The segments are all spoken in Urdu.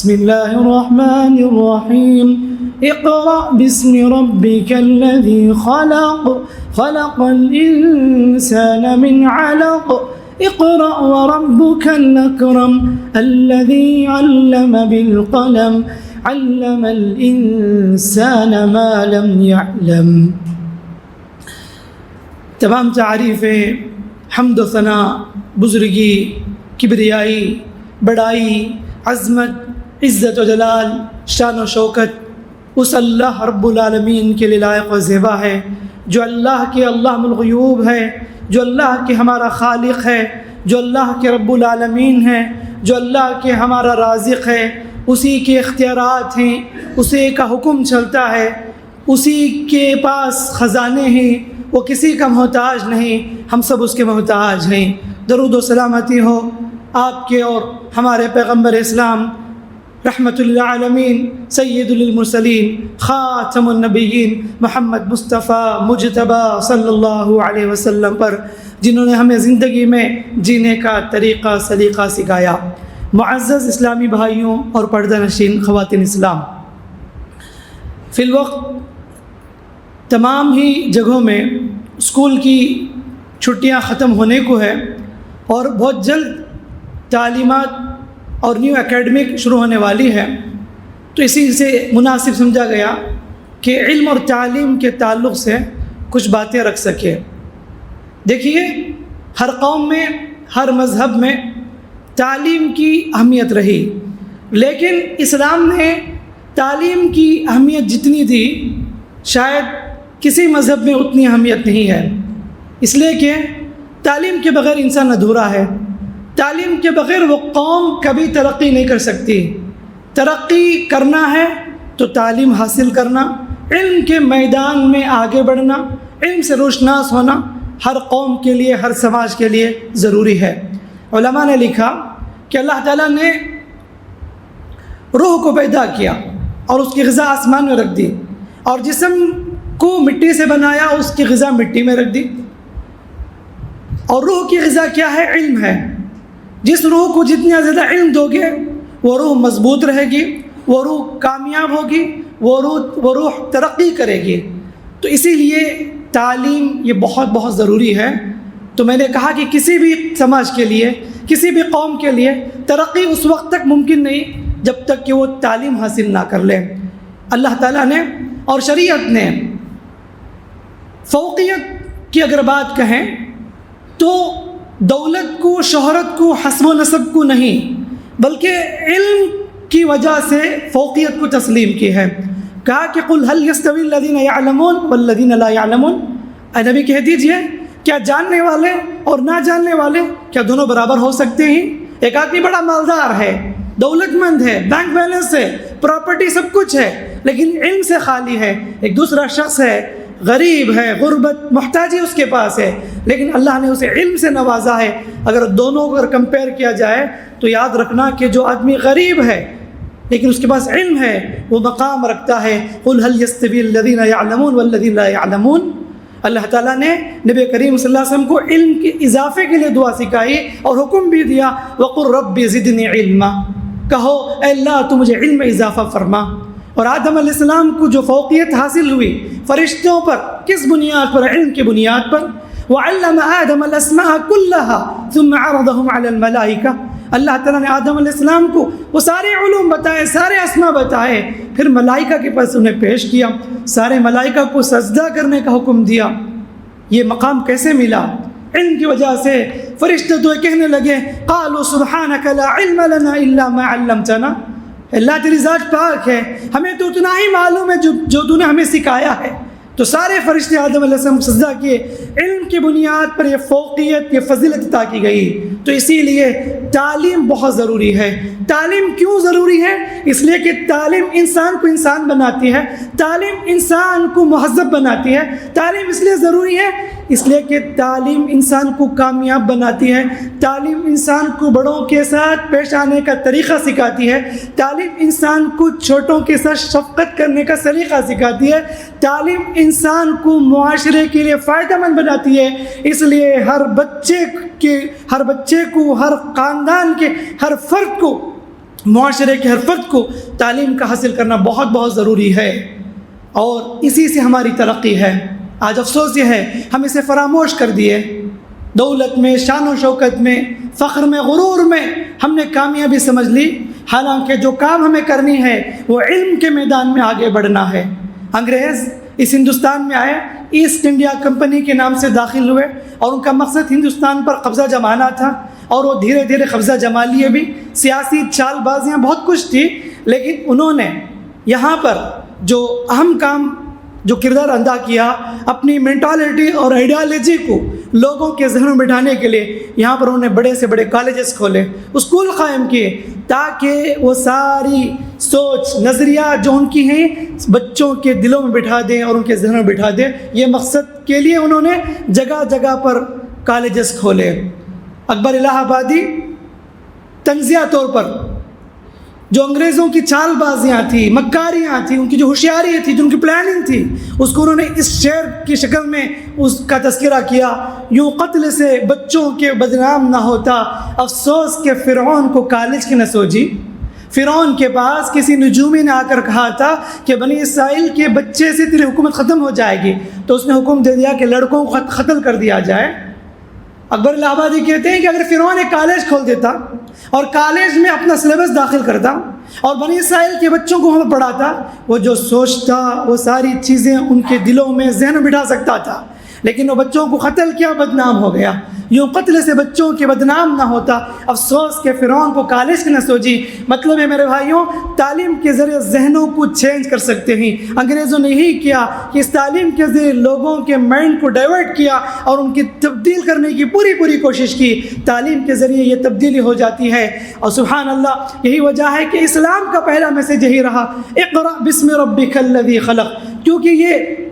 بسم الله الرحمن الرحيم اقرأ باسم ربك الذي خلق خلق الإنسان من علق اقرأ وربك الأكرم الذي علم بالقلم علم الإنسان ما لم يعلم. تمام تعریفیں، حمد و ثنا، بزرگی، کبریائی، بڑائی، عظمت، عزت و جلال، شان و شوکت اس اللہ رب العالمین کے لیے لائق و زیبا ہے، جو اللہ کے علام الغیوب ہے، جو اللہ کے ہمارا خالق ہے، جو اللہ کے رب العالمین ہے، جو اللہ کے ہمارا رازق ہے. اسی کے اختیارات ہیں، اسی کا حکم چلتا ہے، اسی کے پاس خزانے ہیں، وہ کسی کا محتاج نہیں، ہم سب اس کے محتاج ہیں. درود و سلامتی ہو آپ کے اور ہمارے پیغمبر اسلام رحمت للعالمین سید المرسلین خاتم النبیین محمد مصطفیٰ مجتبی صلی اللہ علیہ وسلم پر، جنہوں نے ہمیں زندگی میں جینے کا طریقہ سلیقہ سکھایا. معزز اسلامی بھائیوں اور پردہ نشین خواتین اسلام، فی الوقت تمام ہی جگہوں میں اسکول کی چھٹیاں ختم ہونے کو ہے اور بہت جلد تعلیمات اور نیو اکیڈمک شروع ہونے والی ہے. تو اسی سے مناسب سمجھا گیا کہ علم اور تعلیم کے تعلق سے کچھ باتیں رکھ سکے. دیکھیے، ہر قوم میں، ہر مذہب میں تعلیم کی اہمیت رہی، لیکن اسلام نے تعلیم کی اہمیت جتنی دی شاید کسی مذہب میں اتنی اہمیت نہیں ہے. اس لیے کہ تعلیم کے بغیر انسان ادھورا ہے. تعلیم کے بغیر وہ قوم کبھی ترقی نہیں کر سکتی. ترقی کرنا ہے تو تعلیم حاصل کرنا، علم کے میدان میں آگے بڑھنا، علم سے روشناس ہونا ہر قوم کے لیے، ہر سماج کے لیے ضروری ہے. علماء نے لکھا کہ اللہ تعالیٰ نے روح کو پیدا کیا اور اس کی غذا آسمان میں رکھ دی، اور جسم کو مٹی سے بنایا، اس کی غذا مٹی میں رکھ دی. اور روح کی غذا کیا ہے؟ علم ہے. جس روح کو جتنا زیادہ علم دو گے وہ روح مضبوط رہے گی، وہ روح کامیاب ہوگی، وہ روح ترقی کرے گی. تو اسی لیے تعلیم یہ بہت بہت ضروری ہے. تو میں نے کہا کہ کسی بھی سماج کے لیے، کسی بھی قوم کے لیے ترقی اس وقت تک ممکن نہیں جب تک کہ وہ تعلیم حاصل نہ کر لے. اللہ تعالیٰ نے اور شریعت نے فوقیت کی اگر بات کہیں تو دولت کو، شہرت کو، حسب و نسب کو نہیں، بلکہ علم کی وجہ سے فوقیت کو تسلیم کی ہے. کہا کہ قل هل يستوي الذين يعلمون والذين لا يعلمون، اے نبی کہہ دیجئے کیا جاننے والے اور نہ جاننے والے کیا دونوں برابر ہو سکتے ہیں؟ ایک آدمی بڑا مالدار ہے، دولت مند ہے، بینک بیلنس ہے، پراپرٹی سب کچھ ہے، لیکن علم سے خالی ہے. ایک دوسرا شخص ہے، غریب ہے، غربت، محتاجی اس کے پاس ہے، لیکن اللہ نے اسے علم سے نوازا ہے. اگر دونوں کو کمپیئر کیا جائے تو یاد رکھنا کہ جو آدمی غریب ہے لیکن اس کے پاس علم ہے وہ مقام رکھتا ہے. قل هل يستوي الذين يعلمون والذين لا يعلمون. اللہ تعالیٰ نے نبی کریم صلی اللہ علیہ وسلم کو علم کے اضافے کے لیے دعا سکھائی اور حکم بھی دیا وَقُلْ رَبِّ زِدْنِي عِلْمًا، کہو اے اللہ تو مجھے علم میں اضافہ فرما. اور آدم علیہ السلام کو جو فوقیت حاصل ہوئی فرشتوں پر، کس بنیاد پر؟ علم کی بنیاد پر. وَعَلَّمَ آدَمَ الْأَسْمَاءَ كُلَّهَا ثُمَّ عَرَضَهُمْ عَلَى الْمَلَائِكَةِ. اللہ تعالیٰ نے آدم علیہ السلام کو وہ سارے علوم بتائے، سارے اسماء بتائے، پھر ملائکہ کے پاس انہیں پیش کیا، سارے ملائکہ کو سجدہ کرنے کا حکم دیا. یہ مقام کیسے ملا؟ علم کی وجہ سے. فرشتے تو کہنے لگے قالوا سبحانک لا علم لنا الا ما علمتنا، اللہ تیری ذات پاک ہے، ہمیں تو اتنا ہی معلوم ہے جو تو نے ہمیں سکھایا ہے. تو سارے فرشتے آدم علیہ السلام سجدہ کیے. علم کی بنیاد پر یہ فوقیت، یہ فضیلت عطا کی گئی. تو اسی لیے تعلیم بہت ضروری ہے. تعلیم کیوں ضروری ہے؟ اس لیے کہ تعلیم انسان کو انسان بناتی ہے، تعلیم انسان کو مہذب بناتی ہے. تعلیم اس لیے ضروری ہے اس لیے کہ تعلیم انسان کو کامیاب بناتی ہے. تعلیم انسان کو بڑوں کے ساتھ پیش آنے کا طریقہ سکھاتی ہے. تعلیم انسان کو چھوٹوں کے ساتھ شفقت کرنے کا سلیقہ سکھاتی ہے. تعلیم انسان کو معاشرے کے لیے فائدہ مند بناتی ہے. اس لیے ہر بچے کو، ہر خاندان کے ہر فرد کو معاشرے کے ہر فرد کو تعلیم کا حاصل کرنا بہت بہت ضروری ہے، اور اسی سے ہماری ترقی ہے۔ آج افسوس یہ ہے ہم اسے فراموش کر دیے، دولت میں، شان و شوکت میں، فخر میں، غرور میں ہم نے کامیابی سمجھ لی، حالانکہ جو کام ہمیں کرنی ہے وہ علم کے میدان میں آگے بڑھنا ہے۔ انگریز اس ہندوستان میں آئے، ایسٹ انڈیا کمپنی کے نام سے داخل ہوئے، اور ان کا مقصد ہندوستان پر قبضہ جمانا تھا، اور وہ دھیرے دھیرے قبضہ جما لیے بھی۔ سیاسی چال بازیاں بہت کچھ تھی، لیکن انہوں نے یہاں پر جو اہم کام، جو کردار ادا کیا، اپنی مینٹالٹی اور آئیڈیالوجی کو لوگوں کے ذہنوں میں بٹھانے کے لیے یہاں پر انہوں نے بڑے سے بڑے کالجز کھولے، اسکول قائم کیے، تاکہ وہ ساری سوچ، نظریات جو ان کی ہیں بچوں کے دلوں میں بٹھا دیں اور ان کے ذہنوں میں بٹھا دیں۔ یہ مقصد کے لیے انہوں نے جگہ جگہ پر کالجز کھولے۔ اکبر الہ آبادی تنزیہ طور پر جو انگریزوں کی چال بازیاں تھیں، مکاریاں تھیں، ان کی جو ہوشیاری تھی، جو ان کی پلاننگ تھی، اس کو انہوں نے اس شعر کی شکل میں اس کا تذکرہ کیا: یوں قتل سے بچوں کے بدنام نہ ہوتا، افسوس کہ فرعون کو کالج کی نہ سوجی۔ فرعون کے پاس کسی نجومی نے آ کر کہا تھا کہ بنی اسرائیل کے بچے سے تیری حکومت ختم ہو جائے گی، تو اس نے حکم دے دیا کہ لڑکوں کو قتل کر دیا جائے۔ اکبر الہ آبادی کہتے ہیں کہ اگر فرعون ایک کالج کھول دیتا اور کالج میں اپنا سلیبس داخل کرتا اور بنی اسرائیل کے بچوں کو وہاں پڑھاتا، وہ جو سوچتا وہ ساری چیزیں ان کے دلوں میں، ذہن میں بٹھا سکتا تھا، لیکن وہ بچوں کو قتل کیا، بدنام ہو گیا۔ یوں قتل سے بچوں کے بدنام نہ ہوتا، افسوس کہ فرعون کو کالج کی نہ سوجی۔ مطلب ہے میرے بھائیوں، تعلیم کے ذریعے ذہنوں کو چینج کر سکتے ہیں۔ انگریزوں نے یہی کیا کہ اس تعلیم کے ذریعے لوگوں کے مائنڈ کو ڈائیورٹ کیا اور ان کی تبدیل کرنے کی پوری کوشش کی۔ تعلیم کے ذریعے یہ تبدیلی ہو جاتی ہے، اور سبحان اللہ یہی وجہ ہے کہ اسلام کا پہلا میسج یہی رہا: اقرأ بسم ربک الذی خلق، کیونکہ یہ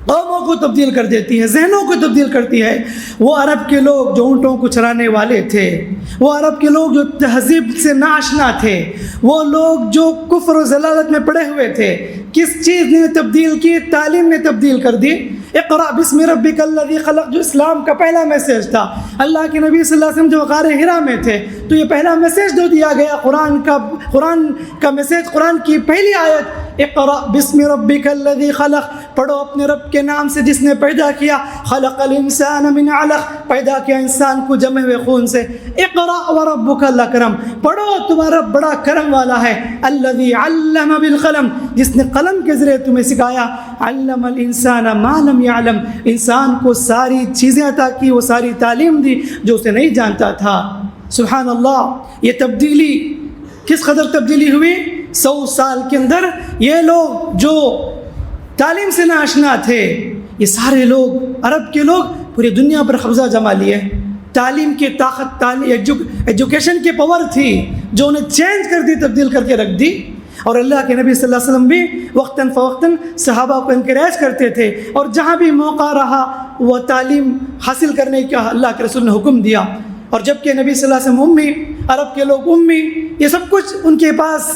قوموں کو تبدیل کر دیتی ہے، ذہنوں کو تبدیل کرتی ہے۔ وہ عرب کے لوگ جو اونٹوں کو چرانے والے تھے، وہ عرب کے لوگ جو تہذیب سے ناآشنا تھے، وہ لوگ جو کفر و ضلالت میں پڑے ہوئے تھے، کس چیز نے تبدیل کی؟ تعلیم نے تبدیل کر دی۔ اقرأ بسم ربک الذی خلق جو اسلام کا پہلا میسیج تھا، اللہ کے نبی صلی اللہ علیہ وسلم جو غار حرا میں تھے تو یہ پہلا میسیج جو دیا گیا، قرآن کا میسیج، قرآن کی پہلی آیت: اقرأ بسم ربک الذی خلق، پڑھو اپنے رب کے نام سے جس نے پیدا کیا۔ خلق الانسان من علق، پیدا کیا انسان کو جمے ہوئے خون سے۔ اقرأ وربک الاکرم، پڑھو تمہارا بڑا کرم والا ہے۔ الذی علم بالقلم، جس نے قلم کے ذریعے تمہیں سکھایا۔ علم الانسان ما لم يعلم، انسان کو ساری چیزیں عطا کی، وہ ساری تعلیم دی جو اسے نہیں جانتا تھا۔ سبحان اللہ، یہ تبدیلی کس قدر تبدیلی ہوئی؟ 100 سال کے اندر یہ لوگ جو تعلیم سے ناآشنا تھے، یہ سارے لوگ، عرب کے لوگ، پوری دنیا پر قبضہ جما لیے۔ تعلیم کی طاقت، ایجوکیشن کی پاور تھی جو انہیں چینج کر دی، تبدیل کر کے رکھ دی۔ اور اللہ کے نبی صلی اللہ علیہ وسلم بھی وقتاً فوقتاً صحابہ کو انکریج کرتے تھے، اور جہاں بھی موقع رہا وہ تعلیم حاصل کرنے کا اللہ کے رسول نے حکم دیا۔ اور جبکہ نبی صلی اللہ علیہ وسلم امی، عرب کے لوگ امی، یہ سب کچھ ان کے پاس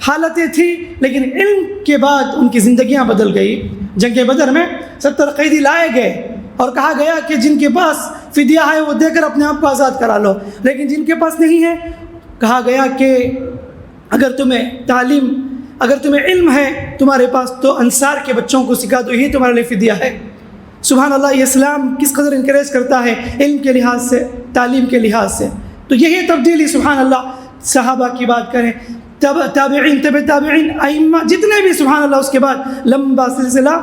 حالتیں تھیں، لیکن علم کے بعد ان کی زندگیاں بدل گئی۔ جنگ بدر میں 70 قیدی لائے گئے اور کہا گیا کہ جن کے پاس فدیہ ہے وہ دے کر اپنے آپ کو آزاد کرا لو، لیکن جن کے پاس نہیں ہے کہا گیا کہ اگر تمہیں علم ہے تمہارے پاس تو انصار کے بچوں کو سکھا دو، یہی تمہارے لیے فدیہ ہے۔ سبحان اللہ، یہ اسلام کس قدر انکریج کرتا ہے علم کے لحاظ سے، تعلیم کے لحاظ سے۔ تو یہی تبدیلی، سبحان اللہ، صحابہ کی بات کریں، تابعین، تابعین، ائمہ جتنے بھی، سبحان اللہ، اس کے بعد لمبا سلسلہ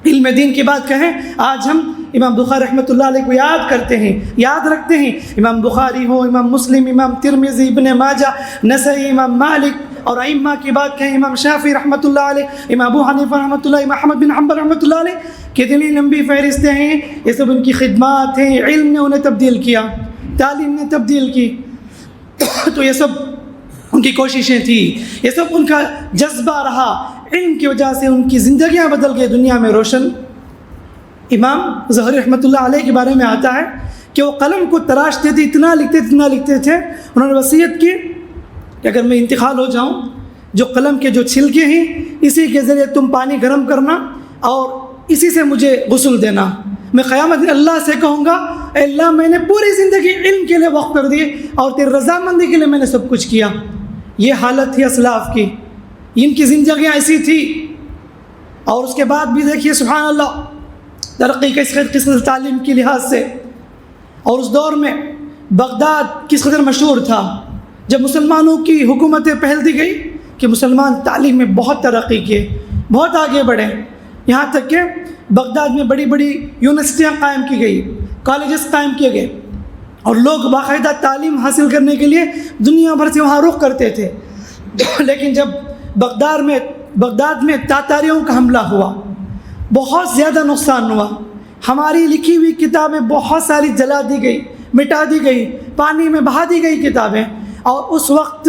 علم دین کی بات کہیں۔ آج ہم امام بخاری رحمۃ اللہ علیہ کو یاد کرتے ہیں، یاد رکھتے ہیں۔ امام بخاری ہو، امام مسلم، امام ترمذی، ابن ماجہ، نسائی، امام مالک، اور ائمہ کی بات کہیں، امام شافعی رحمۃ اللہ علیہ، امام ابو حنیفہ رحمۃ اللہ، امام احمد بن حنبل رحمۃ اللہ علیہ، کتنی لمبی فہرستیں ہیں۔ یہ سب ان کی خدمات ہیں، علم نے انہیں تبدیل کیا، تعلیم نے تبدیل کی۔ تو یہ سب ان کی کوششیں تھیں، یہ سب ان کا جذبہ رہا، علم کی وجہ سے ان کی زندگیاں بدل گئی، دنیا میں روشن۔ امام ظہری رحمۃ اللہ علیہ کے بارے میں آتا ہے کہ وہ قلم کو تراشتے تھے، اتنا لکھتے تھے، انہوں نے وصیت کی کہ اگر میں انتقال ہو جاؤں، جو قلم کے جو چھلکے ہیں اسی کے ذریعے تم پانی گرم کرنا اور اسی سے مجھے غسل دینا۔ میں قیامت میں اللہ سے کہوں گا، اے اللہ میں نے پوری زندگی علم کے لیے وقف کر دی اور تیری رضامندی کے لیے میں نے سب کچھ کیا، یہ حالت تھی اسلاف کی، ان کی زندگیاں ایسی تھی. اور اس کے بعد بھی دیکھیے سبحان اللہ ترقی کس قدر تعلیم کی لحاظ سے. اور اس دور میں بغداد کس قدر مشہور تھا جب مسلمانوں کی حکومتیں پہل دی گئی کہ مسلمان تعلیم میں بہت ترقی کیے، بہت آگے بڑھے. یہاں تک کہ بغداد میں بڑی بڑی یونیورسٹیاں قائم کی گئی، کالجز قائم کیے گئے، اور لوگ باقاعدہ تعلیم حاصل کرنے کے لیے دنیا بھر سے وہاں رخ کرتے تھے. لیکن جب بغداد میں تاتاریوں کا حملہ ہوا، بہت زیادہ نقصان ہوا. ہماری لکھی ہوئی کتابیں بہت ساری جلا دی گئی، مٹا دی گئی، پانی میں بہا دی گئی کتابیں. اور اس وقت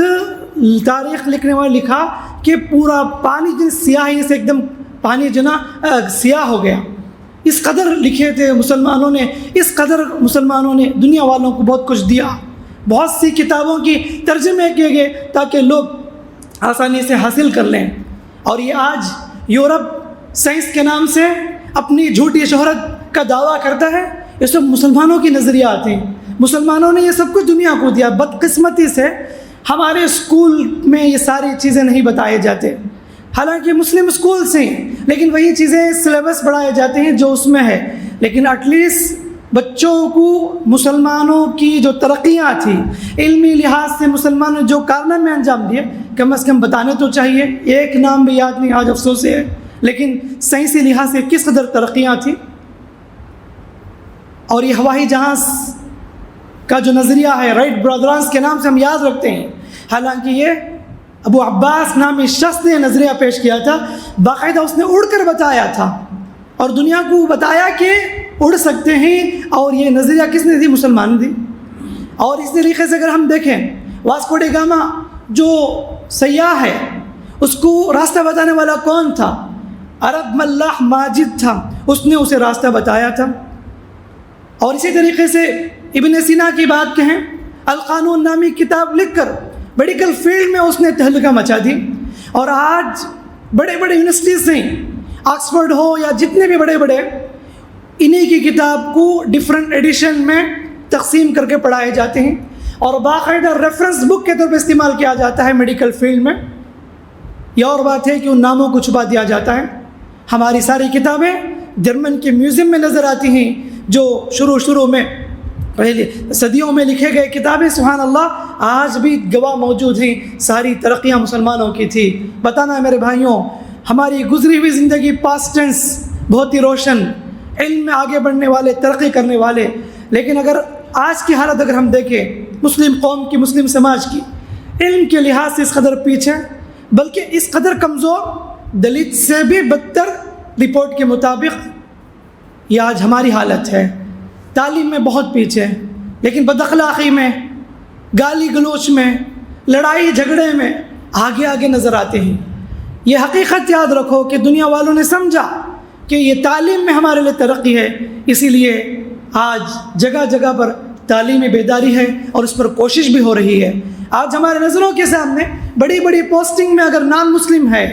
تاریخ لکھنے والے لکھا کہ پورا پانی جن سیاہی سے ایک دم پانی سیاہ ہو گیا. اس قدر لکھے تھے مسلمانوں نے، اس قدر مسلمانوں نے دنیا والوں کو بہت کچھ دیا. بہت سی کتابوں کی ترجمے کیے گئے تاکہ لوگ آسانی سے حاصل کر لیں. اور یہ آج یورپ سائنس کے نام سے اپنی جھوٹی شہرت کا دعویٰ کرتا ہے. یہ سب مسلمانوں کی نظریات ہیں، مسلمانوں نے یہ سب کچھ دنیا کو دیا. بدقسمتی سے ہمارے اسکول میں یہ ساری چیزیں نہیں بتائے جاتے، حالانکہ مسلم اسکول سے ہیں، لیکن وہی چیزیں سلیبس پڑھائے جاتے ہیں جو اس میں ہے. لیکن ایٹ لیسٹ بچوں کو مسلمانوں کی جو ترقیاں تھیں، علمی لحاظ سے مسلمانوں نے جو کارنامے انجام دیے کم از کم بتانے تو چاہیے. ایک نام بھی یاد نہیں، آج افسوس ہے، لیکن سائنسی لحاظ سے کس قدر ترقیاں تھیں. اور یہ ہوائی جہاز کا جو نظریہ ہے رائٹ برادرانس کے نام سے ہم یاد رکھتے ہیں، حالانکہ یہ ابو عباس نامی شخص نے نظریہ پیش کیا تھا. باقاعدہ اس نے اڑ کر بتایا تھا اور دنیا کو بتایا کہ اڑ سکتے ہیں. اور یہ نظریہ کس نے دی؟ مسلمان نے دی. اور اس طریقے سے اگر ہم دیکھیں واسکو ڈی گاما جو سیاح ہے، اس کو راستہ بتانے والا کون تھا؟ عرب ملاح ماجد تھا، اس نے اسے راستہ بتایا تھا. اور اسی طریقے سے ابن سینا کی بات کہیں، القانون نامی کتاب لکھ کر میڈیکل فیلڈ میں اس نے تہلکہ مچا دی. اور آج بڑے بڑے یونیورسٹیز ہیں، آکسفورڈ ہو یا جتنے بھی بڑے بڑے، انہی کی کتاب کو ڈیفرنٹ ایڈیشن میں تقسیم کر کے پڑھائے جاتے ہیں اور باقاعدہ ریفرنس بک کے طور پہ استعمال کیا جاتا ہے میڈیکل فیلڈ میں. یہ اور بات ہے کہ ان ناموں کو چھپا دیا جاتا ہے. ہماری ساری کتابیں جرمن کے میوزیم میں نظر آتی ہیں جو شروع میں پہلے صدیوں میں لکھے گئے کتابیں. سبحان اللہ آج بھی گواہ موجود ہیں. ساری ترقیاں مسلمانوں کی تھی. بتانا ہے میرے بھائیوں، ہماری گزری ہوئی زندگی پاسٹ ٹینس بہت ہی روشن، علم میں آگے بڑھنے والے، ترقی کرنے والے. لیکن اگر آج کی حالت اگر ہم دیکھیں مسلم قوم کی، مسلم سماج کی، علم کے لحاظ سے اس قدر پیچھے، بلکہ اس قدر کمزور، دلت سے بھی بدتر رپورٹ کے مطابق یہ آج ہماری حالت ہے. تعلیم میں بہت پیچھے، لیکن بد اخلاقی میں، گالی گلوچ میں، لڑائی جھگڑے میں آگے نظر آتے ہیں. یہ حقیقت یاد رکھو کہ دنیا والوں نے سمجھا کہ یہ تعلیم میں ہمارے لیے ترقی ہے، اسی لیے آج جگہ جگہ پر تعلیمی بیداری ہے اور اس پر کوشش بھی ہو رہی ہے. آج ہمارے نظروں کے سامنے بڑی بڑی پوسٹنگ میں اگر نان مسلم ہے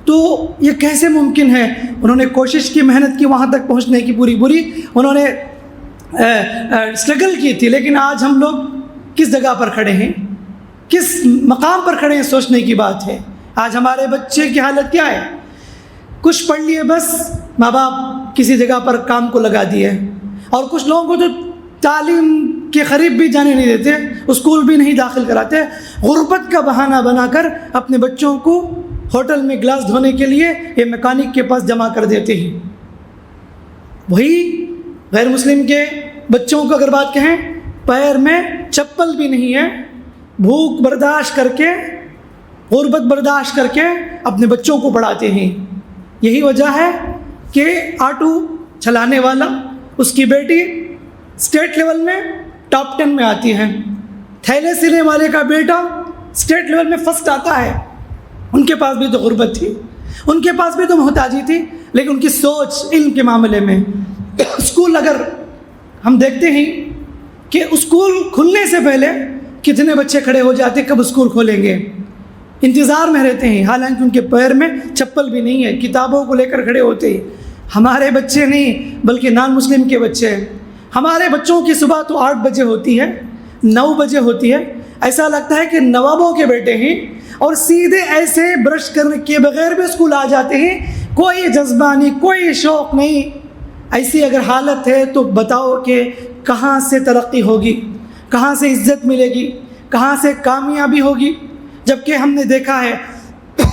تو یہ کیسے ممکن ہے؟ انہوں نے کوشش کی، محنت کی، وہاں تک پہنچنے کی پوری انہوں نے اسٹرگل کی تھی. لیکن آج ہم لوگ کس جگہ پر کھڑے ہیں، کس مقام پر کھڑے ہیں، سوچنے کی بات ہے. آج ہمارے بچے کی حالت کیا ہے؟ کچھ پڑھ لیے بس، ماں باپ کسی جگہ پر کام کو لگا دیے. اور کچھ لوگوں کو تو تعلیم کے قریب بھی جانے نہیں دیتے، اسکول بھی نہیں داخل کراتے. غربت کا بہانہ بنا کر اپنے بچوں کو ہوٹل میں گلاس دھونے کے لیے یہ میکینک کے پاس جمع کر دیتے ہیں. وہی غیر مسلم کے بچوں کو اگر بات کہیں، پیر میں چپل بھی نہیں ہے، بھوک برداشت کر کے، غربت برداشت کر کے اپنے بچوں کو پڑھاتے ہیں. یہی وجہ ہے کہ آٹو چلانے والا، اس کی بیٹی اسٹیٹ لیول میں ٹاپ 10 میں آتی ہے، تھیلے سینے والے کا بیٹا اسٹیٹ لیول میں فرسٹ آتا ہے. ان کے پاس بھی تو غربت تھی، ان کے پاس بھی تو محتاجی تھی، لیکن ان کی سوچ علم کے معاملے میں. اسکول اگر ہم دیکھتے ہیں کہ اسکول کھلنے سے پہلے کتنے بچے کھڑے ہو جاتے کب اسکول کھولیں گے، انتظار میں رہتے ہیں، حالانکہ ان کے پیر میں چپل بھی نہیں ہے، کتابوں کو لے کر کھڑے ہوتے ہیں. ہمارے بچے نہیں بلکہ نان مسلم کے بچے. ہمارے بچوں کی صبح تو 8 بجے ہوتی ہے، 9 بجے ہوتی ہے. ایسا لگتا ہے کہ نوابوں کے بیٹے ہیں، اور سیدھے ایسے برش کرنے کے بغیر بھی اسکول آ جاتے ہیں، کوئی جذبہ نہیں، کوئی شوق نہیں۔ ایسی اگر حالت ہے تو بتاؤ کہ کہاں سے ترقی ہوگی، کہاں سے عزت ملے گی، کہاں سے کامیابی ہوگی؟ جبکہ ہم نے دیکھا ہے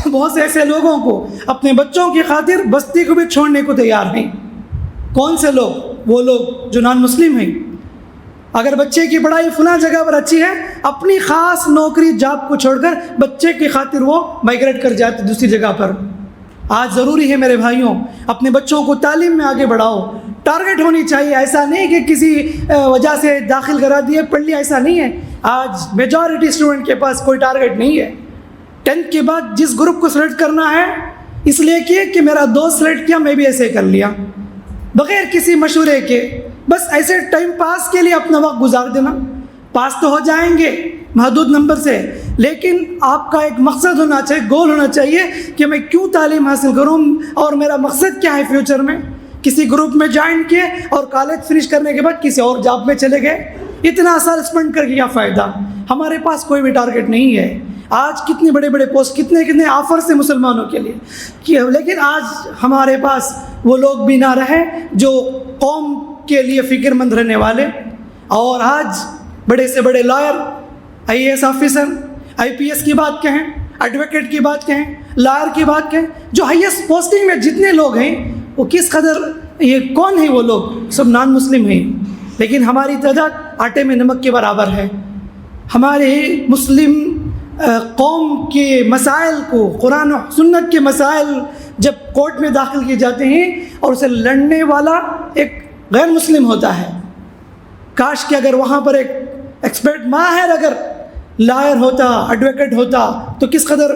بہت سے ایسے لوگوں کو اپنے بچوں کی خاطر بستی کو بھی چھوڑنے کو تیار نہیں۔ کون سے لوگ؟ وہ لوگ جو نان مسلم ہیں۔ اگر بچے کی پڑھائی فلاں جگہ پر اچھی ہے، اپنی خاص نوکری جاب کو چھوڑ کر بچے کی خاطر وہ مائگریٹ کر جاتے دوسری جگہ پر۔ آج ضروری ہے میرے بھائیوں، اپنے بچوں کو تعلیم میں آگے بڑھاؤ۔ ٹارگٹ ہونی چاہیے، ایسا نہیں کہ کسی وجہ سے داخل کرا دیے پڑھ لیا، ایسا نہیں ہے۔ آج میجورٹی اسٹوڈنٹ کے پاس کوئی ٹارگٹ نہیں ہے۔ 10th کے بعد جس گروپ کو سلیکٹ کرنا ہے اس لیے کہ میرا دوست سلیکٹ کیا، میں بھی ایسے کر لیا، بغیر کسی مشورے کے، بس ایسے ٹائم پاس کے لیے اپنا وقت گزار دینا۔ پاس تو ہو جائیں گے محدود نمبر سے، لیکن آپ کا ایک مقصد ہونا چاہیے، گول ہونا چاہیے کہ میں کیوں تعلیم حاصل کروں اور میرا مقصد کیا ہے فیوچر میں۔ کسی گروپ میں جوائن کیے اور کالج فنش کرنے کے بعد کسی اور جاب میں چلے گئے، اتنا سال اسپینڈ کر کے کیا فائدہ؟ ہمارے پاس کوئی بھی ٹارگٹ نہیں ہے۔ آج کتنے بڑے بڑے پوسٹ، کتنے آفرز ہیں مسلمانوں کے لیے، لیکن آج ہمارے پاس وہ لوگ بھی نہ رہے جو قوم کے لیے فکر مند رہنے والے۔ اور آج بڑے سے بڑے لائر، IAS آفیسر، IPS کی بات کہیں، ایڈوکیٹ کی بات کہیں، لائر کی بات کہیں، جو ہائیسٹ پوسٹنگ میں جتنے لوگ ہیں وہ کس قدر، یہ کون ہیں وہ لوگ؟ سب نان مسلم ہیں، لیکن ہماری تعداد آٹے میں نمک کے برابر ہے۔ ہمارے مسلم قوم کے مسائل کو، قرآن و سنت کے مسائل جب کورٹ میں داخل کیے جاتے ہیں اور اسے لڑنے والا ایک غیر مسلم ہوتا ہے، کاش کہ اگر وہاں پر ایک ایکسپرٹ ماہر اگر لائر ہوتا، ایڈوکیٹ ہوتا تو کس قدر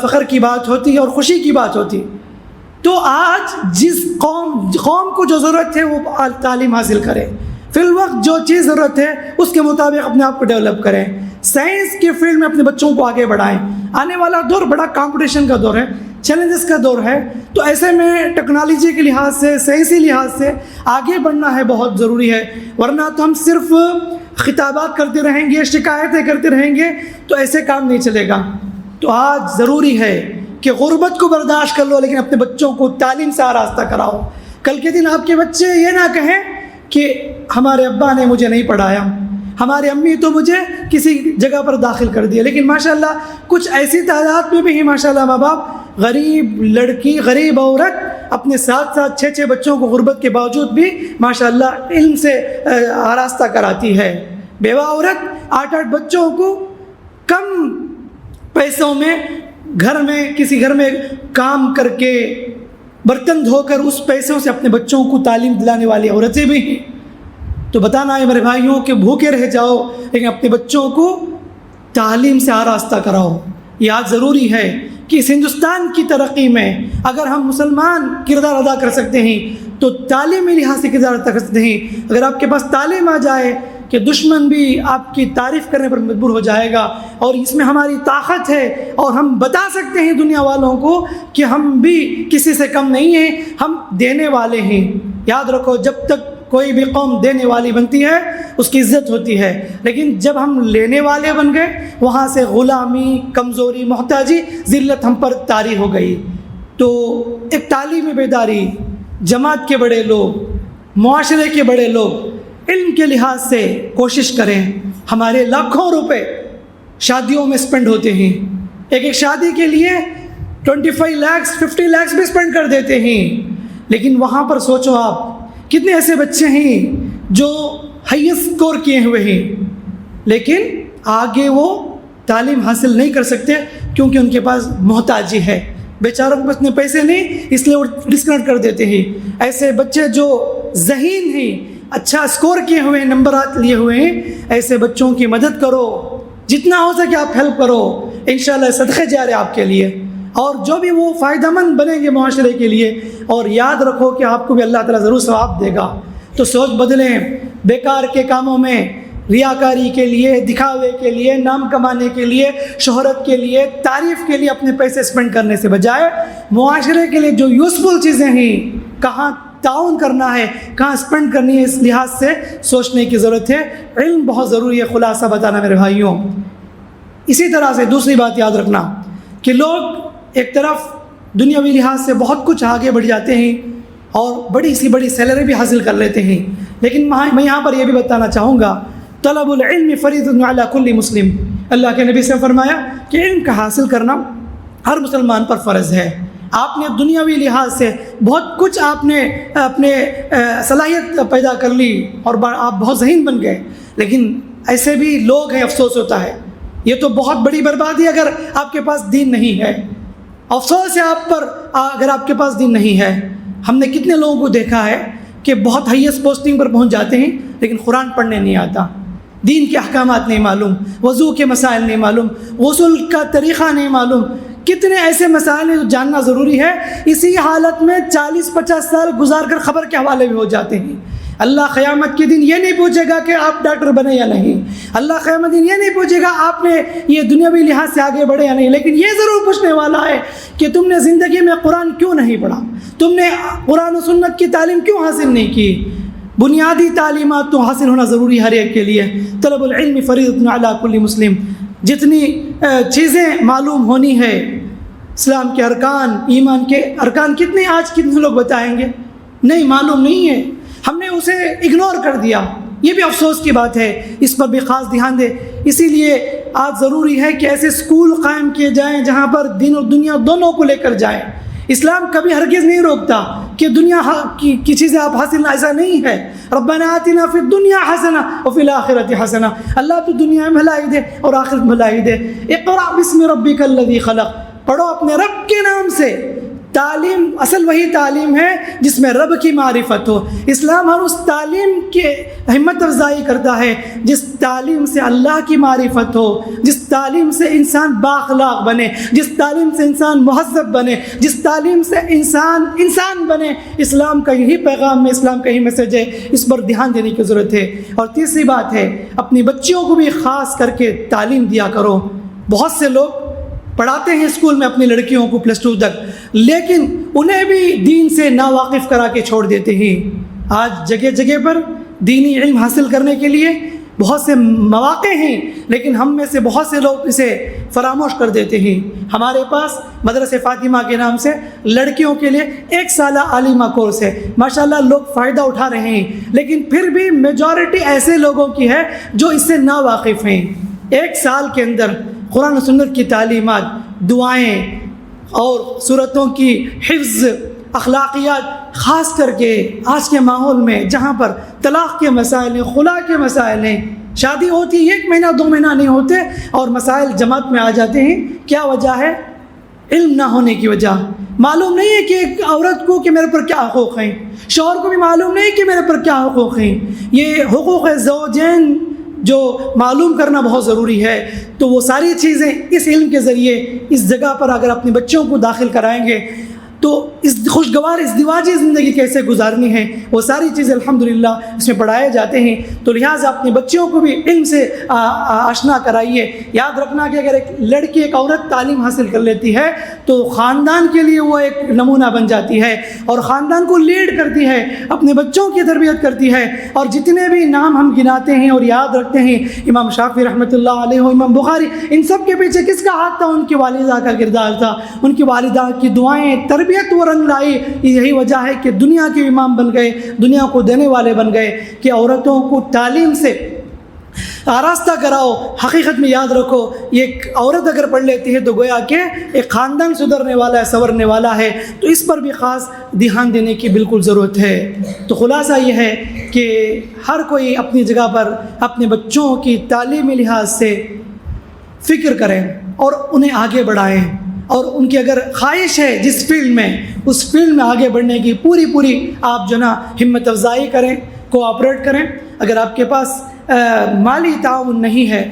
فخر کی بات ہوتی اور خوشی کی بات ہوتی۔ تو آج جس قوم کو جو ضرورت ہے وہ تعلیم حاصل کرے، فی الوقت جو چیز ضرورت ہے اس کے مطابق اپنے آپ کو ڈیولپ کریں، سائنس کے فیلڈ میں اپنے بچوں کو آگے بڑھائیں۔ آنے والا دور بڑا کمپٹیشن کا دور ہے، چیلنجز کا دور ہے، تو ایسے میں ٹیکنالوجی کے لحاظ سے، سائنسی لحاظ سے آگے بڑھنا ہے، بہت ضروری ہے، ورنہ تو ہم صرف خطابات کرتے رہیں گے، شکایتیں کرتے رہیں گے تو ایسے کام نہیں چلے گا۔ تو آج ضروری ہے کہ غربت کو برداشت کر لو، لیکن اپنے بچوں کو تعلیم سے آراستہ کراؤ۔ کل کے دن آپ کے بچے یہ نہ کہیں کہ ہمارے ابا نے مجھے نہیں پڑھایا، ہماری امی تو مجھے کسی جگہ پر داخل کر دیا، لیکن ماشاءاللہ کچھ ایسی تعداد میں بھی ہیں ماشاءاللہ ماں باپ، غریب لڑکی، غریب عورت اپنے ساتھ 6 بچوں کو غربت کے باوجود بھی ماشاءاللہ علم سے آراستہ کراتی ہے۔ بیوہ عورت 8 بچوں کو کم پیسوں میں کسی گھر میں کام کر کے، برتن دھو کر اس پیسوں سے اپنے بچوں کو تعلیم دلانے والی عورتیں بھی ہیں۔ تو بتانا ہے میرے بھائیوں کہ بھوکے رہ جاؤ لیکن اپنے بچوں کو تعلیم سے آراستہ کراؤ۔ یہ آج ضروری ہے کہ اس ہندوستان کی ترقی میں اگر ہم مسلمان کردار ادا کر سکتے ہیں تو تعلیمی لحاظ سے کردار ادا کر سکتے ہیں۔ اگر آپ کے پاس تعلیم آ جائے کہ دشمن بھی آپ کی تعریف کرنے پر مجبور ہو جائے گا، اور اس میں ہماری طاقت ہے اور ہم بتا سکتے ہیں دنیا والوں کو کہ ہم بھی کسی سے کم نہیں ہیں، ہم دینے والے ہیں۔ یاد رکھو، جب تک کوئی بھی قوم دینے والی بنتی ہے اس کی عزت ہوتی ہے، لیکن جب ہم لینے والے بن گئے وہاں سے غلامی، کمزوری، محتاجی، ذلت ہم پر طاری ہو گئی۔ تو ایک تعلیمی بیداری، جماعت کے بڑے لوگ، معاشرے کے بڑے لوگ علم کے لحاظ سے کوشش کریں۔ ہمارے لاکھوں روپے شادیوں میں اسپینڈ ہوتے ہیں، ایک شادی کے لیے 25 لاکھ 50 لاکھ بھی اسپینڈ کر دیتے ہیں، لیکن وہاں پر سوچو آپ کتنے ایسے بچے ہیں جو ہائیسٹ اسکور کیے ہوئے ہیں لیکن آگے وہ تعلیم حاصل نہیں کر سکتے کیونکہ ان کے پاس محتاجی ہے، بیچاروں کے پاس اتنے پیسے نہیں، اس لیے وہ ڈسکنیکٹ کر دیتے ہیں۔ ایسے بچے جو ذہین ہیں، اچھا اسکور کیے ہوئے ہیں، نمبرات لیے ہوئے ہیں، ایسے بچوں کی مدد کرو، جتنا ہو سکے آپ ہیلپ کرو، انشاءاللہ صدقے جارے آپ کے لیے، اور جو بھی وہ فائدہ مند بنیں گے معاشرے کے لیے۔ اور یاد رکھو کہ آپ کو بھی اللہ تعالیٰ ضرور ثواب دے گا۔ تو سوچ بدلیں، بیکار کے کاموں میں، ریاکاری کے لیے، دکھاوے کے لیے، نام کمانے کے لیے، شہرت کے لیے، تعریف کے لیے اپنے پیسے اسپینڈ کرنے سے بجائے معاشرے کے لیے جو یوزفل چیزیں ہیں، کہاں تعاون کرنا ہے، کہاں اسپینڈ کرنی ہے، اس لحاظ سے سوچنے کی ضرورت ہے۔ علم بہت ضروری ہے۔ خلاصہ بتانا میرے بھائیوں، اسی طرح سے دوسری بات یاد رکھنا کہ لوگ ایک طرف دنیاوی لحاظ سے بہت کچھ آگے بڑھ جاتے ہیں اور بڑی سی بڑی سیلری بھی حاصل کر لیتے ہیں، لیکن میں یہاں پر یہ بھی بتانا چاہوں گا طلب العلم فریضۃ علی کل مسلم، اللہ کے نبی سے فرمایا کہ علم کا حاصل کرنا ہر مسلمان پر فرض ہے۔ آپ نے دنیاوی لحاظ سے بہت کچھ آپ نے اپنے صلاحیت پیدا کر لی اور آپ بہت ذہین بن گئے، لیکن ایسے بھی لوگ ہیں، افسوس ہوتا ہے، یہ تو بہت بڑی بربادی اگر آپ کے پاس دین نہیں ہے، افسوس ہے آپ پر اگر آپ کے پاس دین نہیں ہے۔ ہم نے کتنے لوگوں کو دیکھا ہے کہ بہت ہائیسٹ پوسٹنگ پر پہنچ جاتے ہیں لیکن قرآن پڑھنے نہیں آتا، دین کے احکامات نہیں معلوم، وضو کے مسائل نہیں معلوم، غسل کا طریقہ نہیں معلوم، کتنے ایسے مسائل ہیں جو جاننا ضروری ہے۔ اسی حالت میں 40-50 سال گزار کر خبر کے حوالے بھی ہو جاتے ہیں۔ اللہ قیامت کے دن یہ نہیں پوچھے گا کہ آپ ڈاکٹر بنے یا نہیں، اللہ قیامت دن یہ نہیں پوچھے گا آپ نے یہ دنیاوی لحاظ سے آگے بڑھے یا نہیں، لیکن یہ ضرور پوچھنے والا ہے کہ تم نے زندگی میں قرآن کیوں نہیں پڑھا، تم نے قرآن و سنت کی تعلیم کیوں حاصل نہیں کی۔ بنیادی تعلیمات تو حاصل ہونا ضروری ہر ایک کے لیے۔ طلب العلم فریضۃ علی کل مسلم، جتنی چیزیں معلوم ہونی ہے، اسلام کے ارکان، ایمان کے ارکان کتنے لوگ بتائیں گے؟ نہیں، معلوم نہیں ہے، ہم نے اسے اگنور کر دیا، یہ بھی افسوس کی بات ہے، اس پر بھی خاص دھیان دے۔ اسی لیے آج ضروری ہے کہ ایسے اسکول قائم کیے جائیں جہاں پر دین اور دنیا دونوں کو لے کر جائیں۔ اسلام کبھی ہرگز نہیں روکتا کہ دنیا کی چیزیں آپ حاصل، ایسا نہیں ہے۔ ربنا آتنا فی الدنیا حسنہ وفی الآخرۃ حسنہ، اللہ تو دنیا میں بھلائی دے اور آخرت میں بھلائی دے۔ اقرأ باسم ربک الذی خلق، پڑھو اپنے رب کے نام سے۔ تعلیم اصل وہی تعلیم ہے جس میں رب کی معرفت ہو۔ اسلام ہر اس تعلیم کی ہمت افزائی کرتا ہے جس تعلیم سے اللہ کی معرفت ہو، جس تعلیم سے انسان بااخلاق بنے، جس تعلیم سے انسان مہذب بنے، جس تعلیم سے انسان بنے۔ اسلام کا یہی پیغام ہے، اسلام کا یہی میسج ہے، اس پر دھیان دینے کی ضرورت ہے۔ اور تیسری بات ہے، اپنی بچیوں کو بھی خاص کر کے تعلیم دیا کرو۔ بہت سے لوگ پڑھاتے ہیں اسکول میں اپنی لڑکیوں کو +2 تک، لیکن انہیں بھی دین سے ناواقف کرا کے چھوڑ دیتے ہیں۔ آج جگہ جگہ پر دینی علم حاصل کرنے کے لیے بہت سے مواقع ہیں، لیکن ہم میں سے بہت سے لوگ اسے فراموش کر دیتے ہیں۔ ہمارے پاس مدرسہ فاطمہ کے نام سے لڑکیوں کے لیے 1 سالہ عالمہ کورس ہے، ماشاءاللہ لوگ فائدہ اٹھا رہے ہیں، لیکن پھر بھی میجورٹی ایسے لوگوں کی ہے جو اس سے ناواقف ہیں۔ 1 سال کے اندر قرآن و سنت کی تعلیمات، دعائیں اور سورتوں کی حفظ، اخلاقیات، خاص کر کے آج کے ماحول میں جہاں پر طلاق کے مسائل ہیں، خلا کے مسائل ہیں، شادی ہوتی 1 مہینہ 2 مہینہ نہیں ہوتے اور مسائل جماعت میں آ جاتے ہیں۔ کیا وجہ ہے؟ علم نہ ہونے کی وجہ۔ معلوم نہیں ہے کہ ایک عورت کو کہ میرے پر کیا حقوق ہیں، شوہر کو بھی معلوم نہیں کہ میرے پر کیا حقوق ہیں۔ یہ حقوق زوجین جو معلوم کرنا بہت ضروری ہے، تو وہ ساری چیزیں اس علم کے ذریعے اس جگہ پر اگر اپنے بچوں کو داخل کرائیں گے تو اس خوشگوار ازدواجی زندگی کیسے گزارنی ہے، وہ ساری چیزیں الحمدللہ اس میں پڑھائے جاتے ہیں۔ تو لہٰذا اپنے بچوں کو بھی علم سے آشنا کرائیے۔ یاد رکھنا کہ اگر ایک لڑکی، ایک عورت تعلیم حاصل کر لیتی ہے تو خاندان کے لیے وہ ایک نمونہ بن جاتی ہے اور خاندان کو لیڈ کرتی ہے، اپنے بچوں کی تربیت کرتی ہے۔ اور جتنے بھی نام ہم گناتے ہیں اور یاد رکھتے ہیں، امام شافعی رحمۃ اللہ علیہ، امام بخاری، ان سب کے پیچھے کس کا ہاتھ تھا؟ ان کی والدہ کا کردار تھا، ان کی والدہ کی دعائیں، تربیت وہ رنگ لائی۔ یہی وجہ ہے کہ دنیا کے امام بن گئے، دنیا کو دینے والے بن گئے کہ عورتوں کو تعلیم سے آراستہ کراؤ۔ حقیقت میں یاد رکھو، یہ ایک عورت اگر پڑھ لیتی ہے تو گویا کہ ایک خاندان سدھرنے والا ہے، سنورنے والا ہے۔ تو اس پر بھی خاص دھیان دینے کی بالکل ضرورت ہے۔ تو خلاصہ یہ ہے کہ ہر کوئی اپنی جگہ پر اپنے بچوں کی تعلیمی لحاظ سے فکر کریں اور انہیں آگے بڑھائیں، اور ان کی اگر خواہش ہے جس فیلڈ میں، اس فیلڈ میں آگے بڑھنے کی پوری آپ جو نا ہمت افزائی کریں، کوآپریٹ کریں۔ اگر آپ کے پاس مالی تعاون نہیں ہے،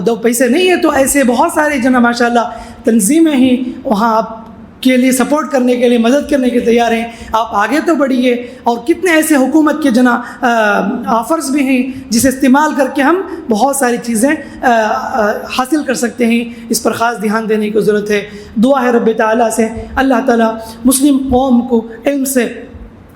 2 پیسے نہیں ہے، تو ایسے بہت سارے جو نا ماشاءاللہ تنظیمیں ہیں، وہاں آپ کے لیے سپورٹ کرنے کے لیے، مدد کرنے کے تیار ہیں۔ آپ آگے تو بڑھیے۔ اور کتنے ایسے حکومت کے جنا آفرز بھی ہیں جسے استعمال کر کے ہم بہت ساری چیزیں حاصل کر سکتے ہیں۔ اس پر خاص دھیان دینے کی ضرورت ہے۔ دعا ہے رب تعالیٰ سے اللہ تعالیٰ مسلم قوم کو علم سے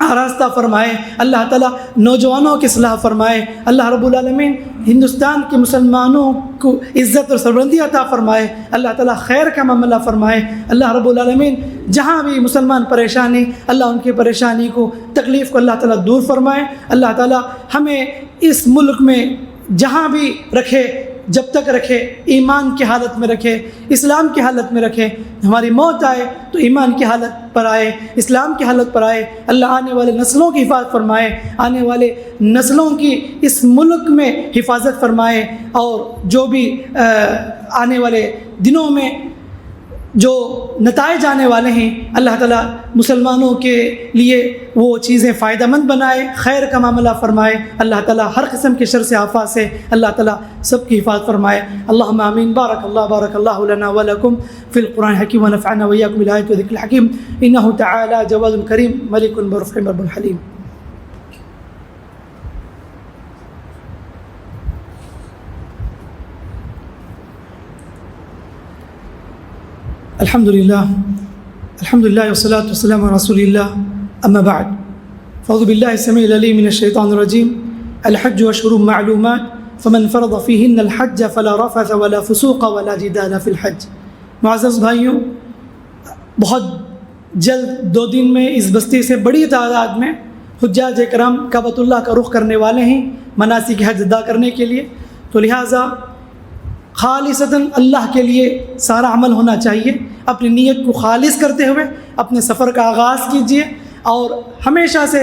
آراستہ فرمائے، اللہ تعالیٰ نوجوانوں کی اصلاح فرمائے، اللہ رب العالمین ہندوستان کے مسلمانوں کو عزت اور سربلندی عطا فرمائے، اللہ تعالیٰ خیر کا معاملہ فرمائے، اللہ رب العالمین جہاں بھی مسلمان پریشانی، اللہ ان کی پریشانی کو، تکلیف کو اللہ تعالیٰ دور فرمائے، اللہ تعالیٰ ہمیں اس ملک میں جہاں بھی رکھے، جب تک رکھے ایمان کی حالت میں رکھے، اسلام کی حالت میں رکھے، ہماری موت آئے تو ایمان کی حالت پر آئے، اسلام کی حالت پر آئے، اللہ آنے والے نسلوں کی حفاظت فرمائے، آنے والے نسلوں کی اس ملک میں حفاظت فرمائے، اور جو بھی آنے والے دنوں میں جو نتائج آنے والے ہیں اللہ تعالیٰ مسلمانوں کے لیے وہ چیزیں فائدہ مند بنائے، خیر کا معاملہ فرمائے، اللہ تعالیٰ ہر قسم کے شر سے آفات سے اللہ تعالیٰ سب کی حفاظت فرمائے۔ اللہم آمین۔ بارک اللہ لنا ولکم فی القرآن الحکیم ونفعنا وإیاکم بالآیات والذکر الحکیم، انہ تعالی جواد کریم ملک برفق رب حلیم۔ الحمد للہ والصلاة والسلام على رسول اللہ، اما بعد، فاعوذ باللہ السمیع العلیم من الشیطان الرجیم۔ الحج اشہر معلومات فمن فرض فیہن الحج فلا رفث ولا فسوق ولا جدال فی الحج۔ معزز بھائیوں، بہت جلد 2 دن میں اس بستی سے بڑی تعداد میں حجاج کرام کعبۃ اللہ کا رخ کرنے والے ہیں مناسک حج ادا کرنے کے لیے، تو لہٰذا خالصتاً اللہ کے لیے سارا عمل ہونا چاہیے۔ اپنی نیت کو خالص کرتے ہوئے اپنے سفر کا آغاز کیجیے، اور ہمیشہ سے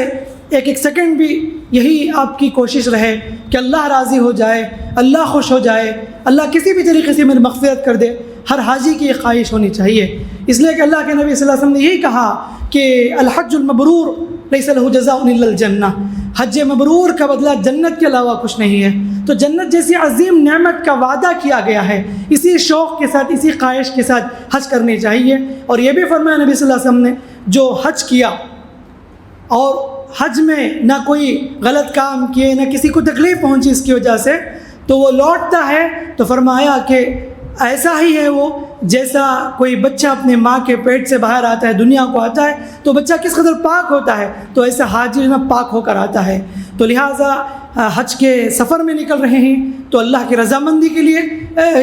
ایک سیکنڈ بھی یہی آپ کی کوشش رہے کہ اللہ راضی ہو جائے، اللہ خوش ہو جائے، اللہ کسی بھی طریقے سے میری مغفرت کر دے۔ ہر حاجی کی یہ خواہش ہونی چاہیے، اس لیے کہ اللہ کے نبی صلی اللہ علیہ وسلم نے یہی کہا کہ الحج المبرور لیس له جزاء الا الجنہ، حج مبرور کا بدلہ جنت کے علاوہ کچھ نہیں ہے۔ تو جنت جیسی عظیم نعمت کا وعدہ کیا گیا ہے، اسی شوق کے ساتھ، اسی خواہش کے ساتھ حج کرنی چاہیے۔ اور یہ بھی فرمایا نبی صلی اللہ علیہ وسلم نے، جو حج کیا اور حج میں نہ کوئی غلط کام کیے، نہ کسی کو تکلیف پہنچی اس کی وجہ سے، تو وہ لوٹتا ہے تو فرمایا کہ ایسا ہی ہے وہ جیسا کوئی بچہ اپنے ماں کے پیٹ سے باہر آتا ہے، دنیا کو آتا ہے تو بچہ کس قدر پاک ہوتا ہے، تو ایسا حاجی نہ پاک ہو کر آتا ہے۔ تو لہٰذا حج کے سفر میں نکل رہے ہیں تو اللہ کی رضامندی کے لیے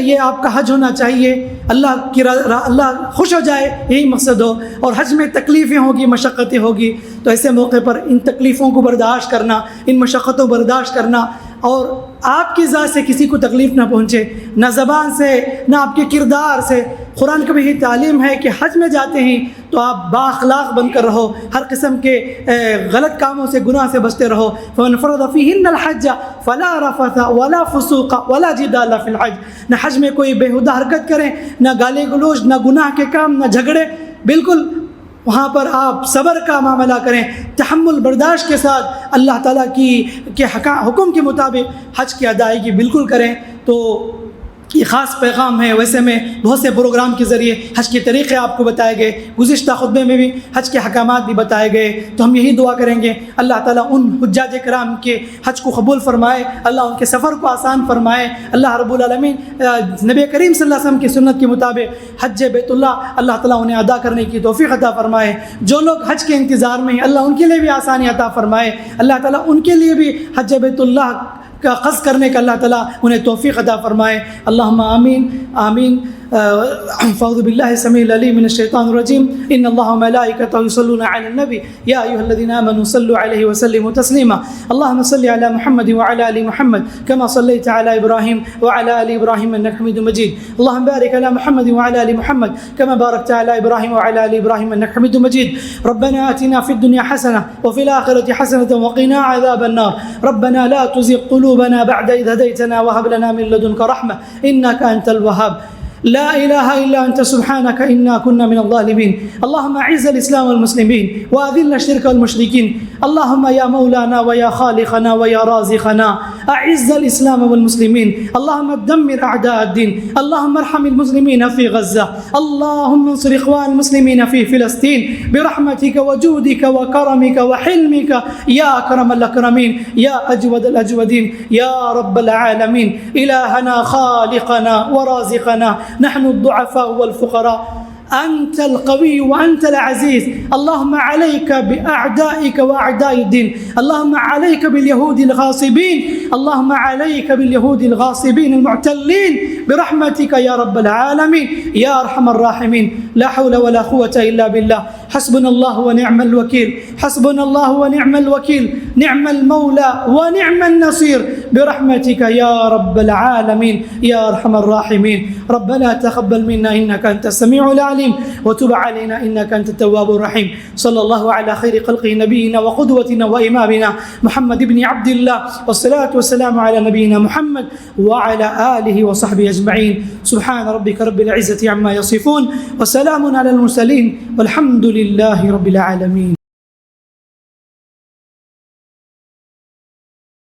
یہ آپ کا حج ہونا چاہیے، اللہ خوش ہو جائے، یہی مقصد ہو۔ اور حج میں تکلیفیں ہوگی، مشقتیں ہوگی، تو ایسے موقع پر ان تکلیفوں کو برداشت کرنا، ان مشقتوں کو برداشت کرنا، اور آپ کی ذات سے کسی کو تکلیف نہ پہنچے، نہ زبان سے، نہ آپ کے کردار سے۔ قرآن کا بھی یہ تعلیم ہے کہ حج میں جاتے ہیں تو آپ بااخلاق بن کر رہو، ہر قسم کے غلط کاموں سے، گناہ سے بچتے رہو۔ فمن فرض فیہن الحج فلا رفث ولا فسوق ولا جدال فی الحج، نہ حج میں کوئی بےہودہ حرکت کریں، نہ گالی گلوچ، نہ گناہ کے کام، نہ جھگڑے، بالکل وہاں پر آپ صبر کا معاملہ کریں، تحمل برداشت کے ساتھ اللہ تعالیٰ کے حکم کے مطابق حج کی ادائیگی بالکل کریں۔ تو یہ خاص پیغام ہے۔ ویسے میں بہت سے پروگرام کے ذریعے حج کے طریقے آپ کو بتائے گئے، گزشتہ خطبے میں بھی حج کے حکامات بھی بتائے گئے، تو ہم یہی دعا کریں گے اللہ تعالیٰ ان حجاج کرام کے حج کو قبول فرمائے، اللہ ان کے سفر کو آسان فرمائے، اللہ رب العالمین نبی کریم صلی اللہ علیہ وسلم کی سنت کے مطابق حج بیت اللہ تعالیٰ انہیں ادا کرنے کی توفیق عطا فرمائے۔ جو لوگ حج کے انتظار میں ہیں اللہ ان کے لیے بھی آسانی عطا فرمائے، اللہ تعالیٰ ان کے لیے بھی حج بیت اللہ کا قصد کرنے کا اللہ تعالیٰ انہیں توفیق عطا فرمائے۔ اللہم آمین آمین۔ فاعوذ باللہ السمیع العلیم من الشیطان الرجیم، ان اللہ وملائکتہ یصلون علی النبی یا ایھا الذین آمنوا صلوا علیہ وسلموا تسلیما۔ اللہم صل علی محمد وعلی آل محمد کما صلیت علی ابراہیم وعلی آل ابراہیم انک حمید مجید۔ اللہم بارک علی محمد وعلی آل محمد کما بارکت علی ابراہیم وعلی آل ابراہیم انک حمید مجید۔ ربنا آتنا فی الدنیا حسنہ وفی الآخرۃ حسنۃ وقنا عذاب النار۔ ربنا لا تزغ قلوبنا بعد إذ هديتنا وهب لنا من لدنك رحمة إنك أنت الوهاب۔ لا إله إلا أنت سبحانك إنا كنا من الظالمين۔ اللهم أعز الإسلام والمسلمين وأذل الشرك والمشركين۔ اللهم يا مولانا ويا خالقنا ويا رازقنا أعز الإسلام والمسلمين۔ اللهم دمر أعداء الدين، اللهم ارحم المسلمين في غزة، اللهم انصر إخوان المسلمين في فلسطين برحمتك وجودك وكرمك وحلمك يا أكرم الأكرمين يا أجود الأجودين يا رب العالمين۔ إلهنا خالقنا ورازقنا، نحن الضعفاء والفقراء أنت القوي وأنت العزيز. اللهم عليك بأعدائك وأعداء الدين. اللهم عليك باليهود الغاصبين. اللهم عليك باليهود الغاصبين المعتلين برحمتك يا رب العالمين يا أرحم الراحمين. لا حول ولا قوة إلا بالله. حسبنا الله ونعم الوكيل. حسبنا الله ونعم الوكيل. نعم المولى ونعم النصير برحمتك يا رب العالمين يا أرحم الراحمين. ربنا تقبل منا إنك أنت السميع العليم وتب علينا إنك أنت التواب الرحيم. صلى الله على خير خلقه نبينا وقدوتنا وإمامنا محمد بن عبد الله، والصلاة والسلام على نبينا محمد وعلى آله وصحبه أجمعين. سبحان ربك رب العزة عما يصفون وسلام على المرسلين والحمد لله رب العالمين.